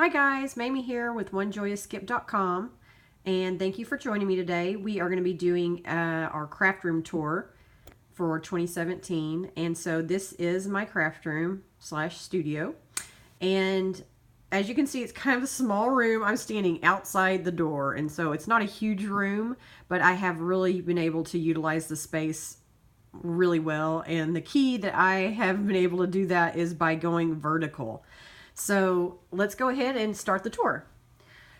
Hi guys, Mamie here with OneJoyousSkip.com, and thank you for joining me today. We are going to be doing our craft room tour for 2017, and so this is my craft room slash studio. And as you can see, it's kind of a small room. I'm standing outside the door, and so it's not a huge room, but I have really been able to utilize the space really well. And the key that I have been able to do that is by going vertical. So let's go ahead and start the tour.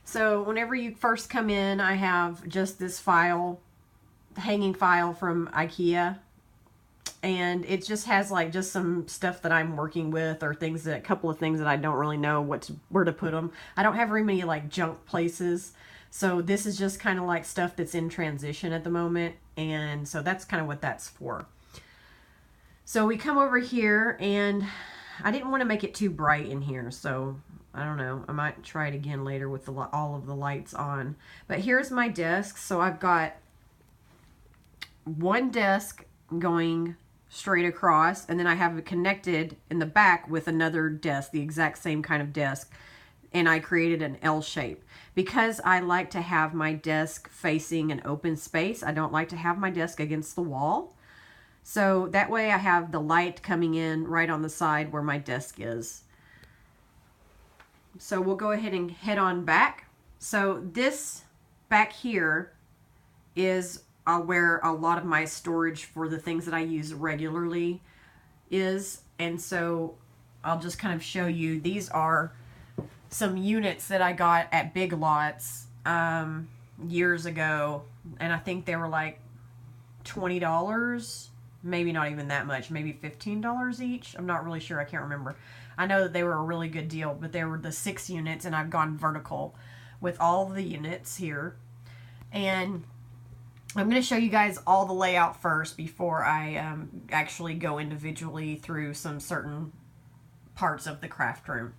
So whenever you first come in, I have just this file, hanging file from IKEA. And it just has like just some stuff that I'm working with, or things that, a couple of things that I don't really know where to put them. I don't have very many like junk places. So this is just kind of like stuff that's in transition at the moment. And so that's kind of what that's for. So we come over here, and I didn't want to make it too bright in here, so I don't know. I might try it again later with all of the lights on. But here's my desk. So I've got one desk going straight across, and then I have it connected in the back with another desk, the exact same kind of desk, and I created an L shape. Because I like to have my desk facing an open space, I don't like to have my desk against the wall. So that way I have the light coming in right on the side where my desk is. So we'll go ahead and head on back. So this back here is where a lot of my storage for the things that I use regularly is. And so I'll just kind of show you. These are some units that I got at Big Lots years ago. And I think they were like $20. Maybe not even that much, maybe $15 each. I'm not really sure. I can't remember. I know that they were a really good deal, but they were the 6 units, and I've gone vertical with all the units here. And I'm going to show you guys all the layout first before I actually go individually through some certain parts of the craft room.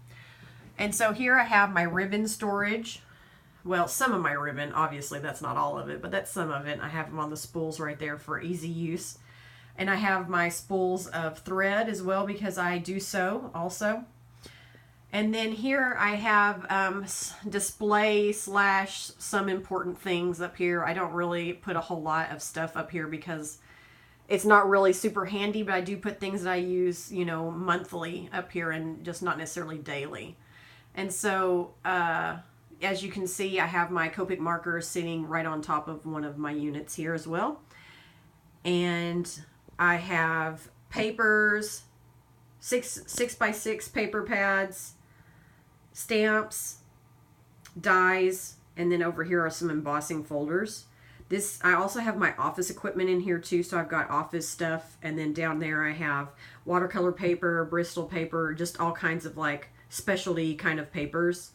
And so here I have my ribbon storage. Well, some of my ribbon, obviously that's not all of it, but that's some of it. I have them on the spools right there for easy use. And I have my spools of thread as well, because I do sew also. And then here I have display slash some important things up here. I don't really put a whole lot of stuff up here because it's not really super handy, but I do put things that I use, you know, monthly up here and just not necessarily daily. And so as you can see, I have my Copic markers sitting right on top of one of my units here as well. And I have papers, 6x6 paper pads, stamps, dies, and then over here are some embossing folders. I also have my office equipment in here too, so I've got office stuff, and then down there I have watercolor paper, Bristol paper, just all kinds of like specialty kind of papers.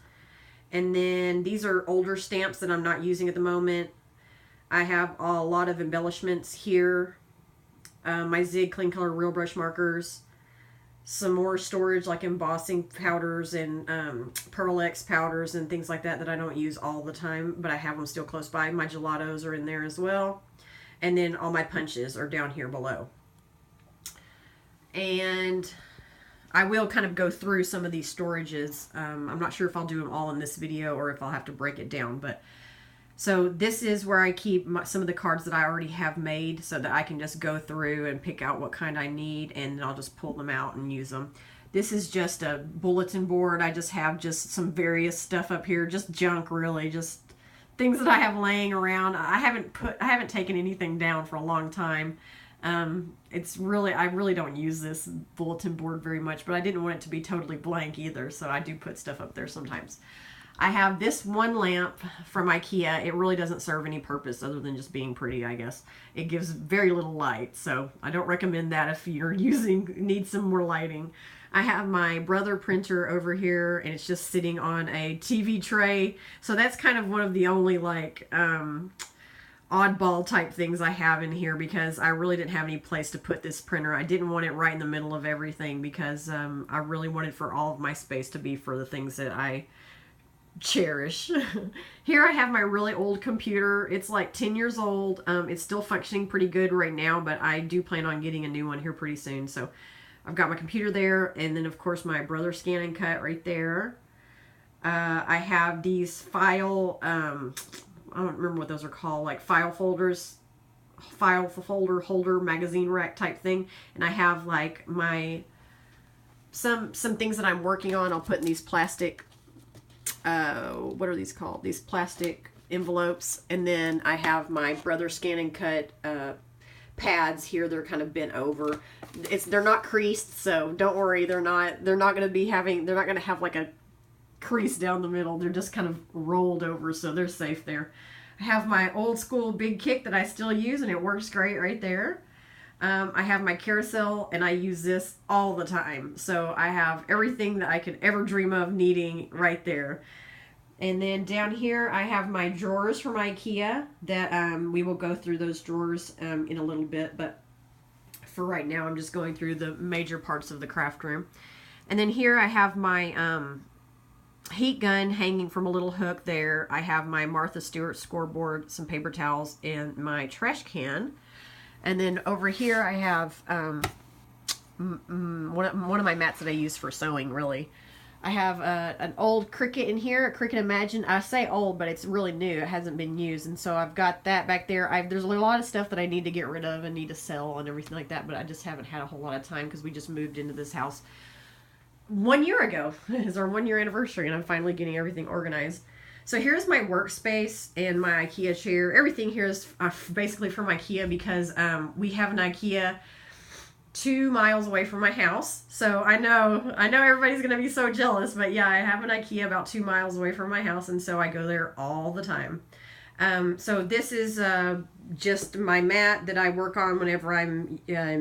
And then these are older stamps that I'm not using at the moment. I have a lot of embellishments here. My Zig Clean Color Real Brush markers, some more storage like embossing powders and Pearl X powders and things like that that I don't use all the time, but I have them still close by. My gelatos are in there as well. And then all my punches are down here below. And I will kind of go through some of these storages. I'm not sure if I'll do them all in this video or if I'll have to break it down, but so this is where I keep some of the cards that I already have made, so that I can just go through and pick out what kind I need, and I'll just pull them out and use them. This is just a bulletin board. I just have just some various stuff up here, just junk really, just things that I have laying around. I haven't taken anything down for a long time. I really don't use this bulletin board very much, but I didn't want it to be totally blank either, so I do put stuff up there sometimes. I have this one lamp from IKEA. It really doesn't serve any purpose other than just being pretty, I guess. It gives very little light, so I don't recommend that if you're need some more lighting. I have my Brother printer over here, and it's just sitting on a TV tray. So that's kind of one of the only like oddball type things I have in here, because I really didn't have any place to put this printer. I didn't want it right in the middle of everything, because I really wanted for all of my space to be for the things that I cherish. Here I have my really old computer. It's like 10 years old. It's still functioning pretty good right now, but I do plan on getting a new one here pretty soon. So I've got my computer there, and then of course my Brother Scan and Cut right there. I have these file, I don't remember what those are called, like file folders, file folder holder, magazine rack type thing. And I have like my, some things that I'm working on, I'll put in these plastic, what are these called? These plastic envelopes. And then I have my Brother Scan and Cut pads here. They're kind of bent over. They're not creased, so don't worry. They're not going to be having, they're not going to have like a crease down the middle. They're just kind of rolled over, so they're safe there. I have my old school big kick that I still use, and it works great right there. I have my carousel, and I use this all the time. So I have everything that I could ever dream of needing right there. And then down here, I have my drawers from IKEA that we will go through those drawers in a little bit. But for right now, I'm just going through the major parts of the craft room. And then here I have my heat gun hanging from a little hook there. I have my Martha Stewart scoreboard, some paper towels, and my trash can. And then over here I have one of my mats that I use for sewing, really. I have an old Cricut in here, a Cricut Imagine. I say old, but it's really new. It hasn't been used. And so I've got that back there. There's a lot of stuff that I need to get rid of and need to sell and everything like that, but I just haven't had a whole lot of time because we just moved into this house 1 year ago. Is our 1 year anniversary, and I'm finally getting everything organized. So here's my workspace and my IKEA chair. Everything here is basically from IKEA because we have an IKEA 2 miles away from my house. So I know everybody's gonna be so jealous, but yeah, I have an IKEA about 2 miles away from my house, and so I go there all the time. So this is just my mat that I work on whenever I'm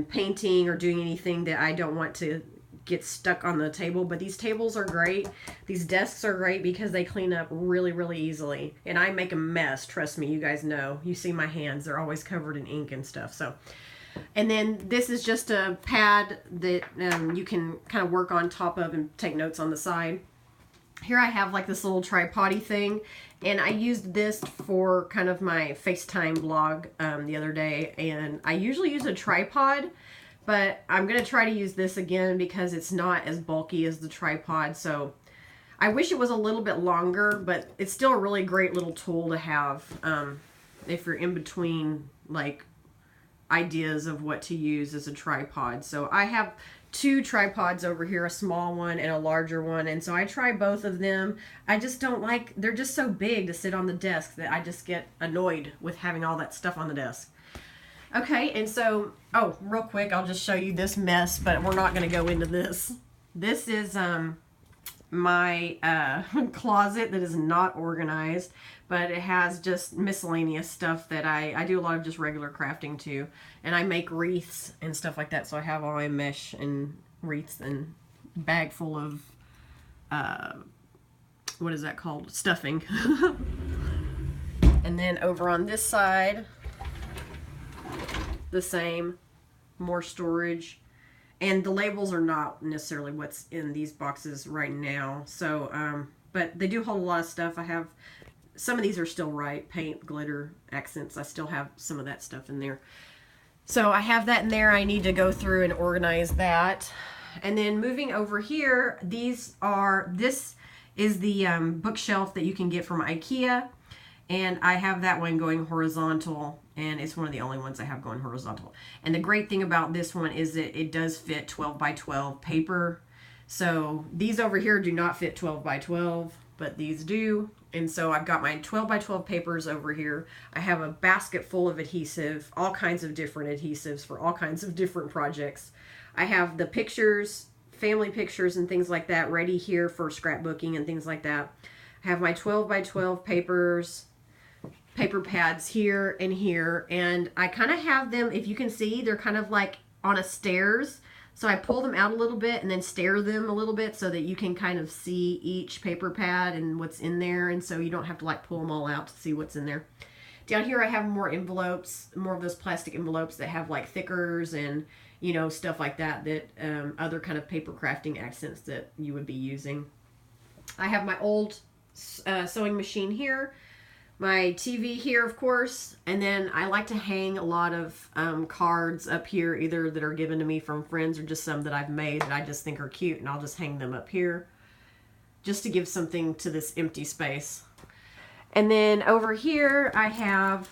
painting or doing anything that I don't want to get stuck on the table. But these tables are great. These desks are great because they clean up really, really easily. And I make a mess, trust me, you guys know. You see my hands, they're always covered in ink and stuff. So, and then this is just a pad that you can kind of work on top of and take notes on the side. Here I have like this little tripod-y thing, and I used this for kind of my FaceTime vlog the other day, and I usually use a tripod, but I'm going to try to use this again because it's not as bulky as the tripod. So I wish it was a little bit longer, but it's still a really great little tool to have if you're in between like ideas of what to use as a tripod. So I have 2 tripods over here, a small one and a larger one, and so I try both of them. I just don't like, they're just so big to sit on the desk that I just get annoyed with having all that stuff on the desk. Okay, and so, oh, real quick, I'll just show you this mess, but we're not going to go into this. This is my closet that is not organized, but it has just miscellaneous stuff that I do a lot of just regular crafting too. And I make wreaths and stuff like that, so I have all my mesh and wreaths and bag full of, what is that called? Stuffing. And then over on this side, the same, more storage. And the labels are not necessarily what's in these boxes right now. So, but they do hold a lot of stuff. I have, some of these are still right. Paint, glitter, accents. I still have some of that stuff in there. So I have that in there. I need to go through and organize that. And then moving over here, this is the bookshelf that you can get from IKEA. And I have that one going horizontal, and it's one of the only ones I have going horizontal. And the great thing about this one is that it does fit 12 by 12 paper. So these over here do not fit 12 by 12, but these do. And so I've got my 12 by 12 papers over here. I have a basket full of adhesive, all kinds of different adhesives for all kinds of different projects. I have the pictures, family pictures and things like that ready here for scrapbooking and things like that. I have my 12 by 12 papers, paper pads here and here, and I kind of have them, if you can see, they're kind of like on a stairs. So I pull them out a little bit and then stare them a little bit so that you can kind of see each paper pad and what's in there, and so you don't have to like pull them all out to see what's in there. Down here I have more envelopes, more of those plastic envelopes that have like thickers and, you know, stuff like that, that other kind of paper crafting accents that you would be using. I have my old sewing machine here, my TV here, of course, and then I like to hang a lot of cards up here, either that are given to me from friends or just some that I've made that I just think are cute, and I'll just hang them up here. just to give something to this empty space. And then over here I have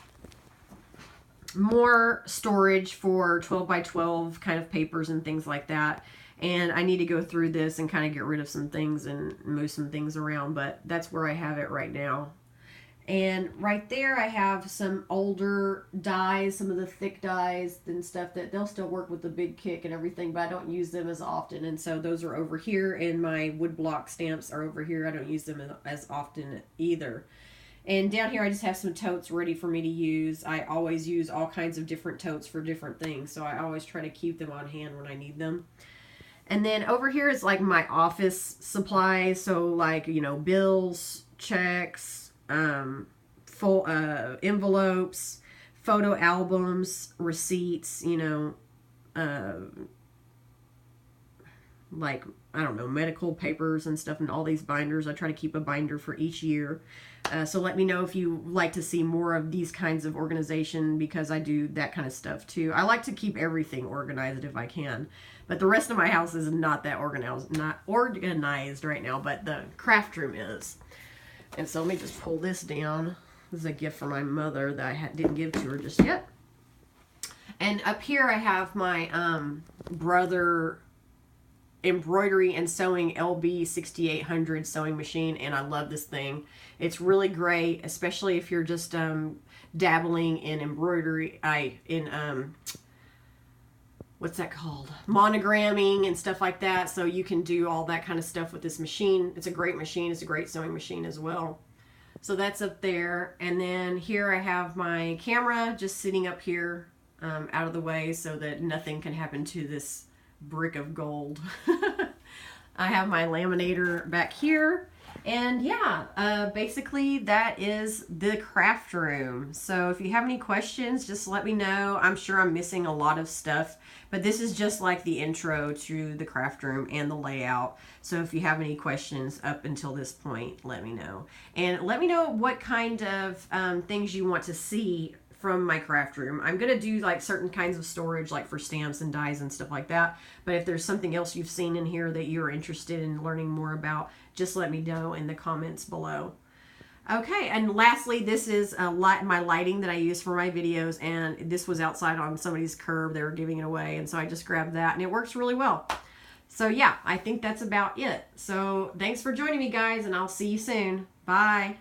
more storage for 12 by 12 kind of papers and things like that. And I need to go through this and kind of get rid of some things and move some things around, but that's where I have it right now. And right there I have some older dies, some of the thick dies and stuff that they'll still work with the big kick and everything, but I don't use them as often. And so those are over here, and my woodblock stamps are over here. I don't use them as often either. And down here I just have some totes ready for me to use. I always use all kinds of different totes for different things, so I always try to keep them on hand when I need them. And then over here is like my office supplies, so like, you know, bills, checks, full envelopes, photo albums, receipts, you know, like, I don't know, medical papers and stuff, and all these binders. I try to keep a binder for each year. So let me know if you like to see more of these kinds of organization, because I do that kind of stuff too. I like to keep everything organized if I can, but the rest of my house is not that organized right now, but the craft room is. And so let me just pull this down. This is a gift from my mother that I didn't give to her just yet. And up here I have my brother embroidery and sewing LB 6800 sewing machine, and I love this thing. It's really great, especially if you're just dabbling in embroidery, what's that called? Monogramming and stuff like that. So you can do all that kind of stuff with this machine. It's a great machine. It's a great sewing machine as well. So that's up there. And then here I have my camera just sitting up here out of the way so that nothing can happen to this brick of gold. I have my laminator back here. And yeah, basically that is the craft room. So if you have any questions, just let me know. I'm sure I'm missing a lot of stuff, but this is just like the intro to the craft room and the layout. So if you have any questions up until this point, let me know. And let me know what kind of things you want to see from my craft room. I'm going to do like certain kinds of storage, like for stamps and dies and stuff like that. But if there's something else you've seen in here that you're interested in learning more about, just let me know in the comments below. Okay, and lastly, this is my lighting that I use for my videos, and this was outside on somebody's curb. They were giving it away, and so I just grabbed that, and it works really well. So yeah, I think that's about it. So thanks for joining me, guys, and I'll see you soon. Bye.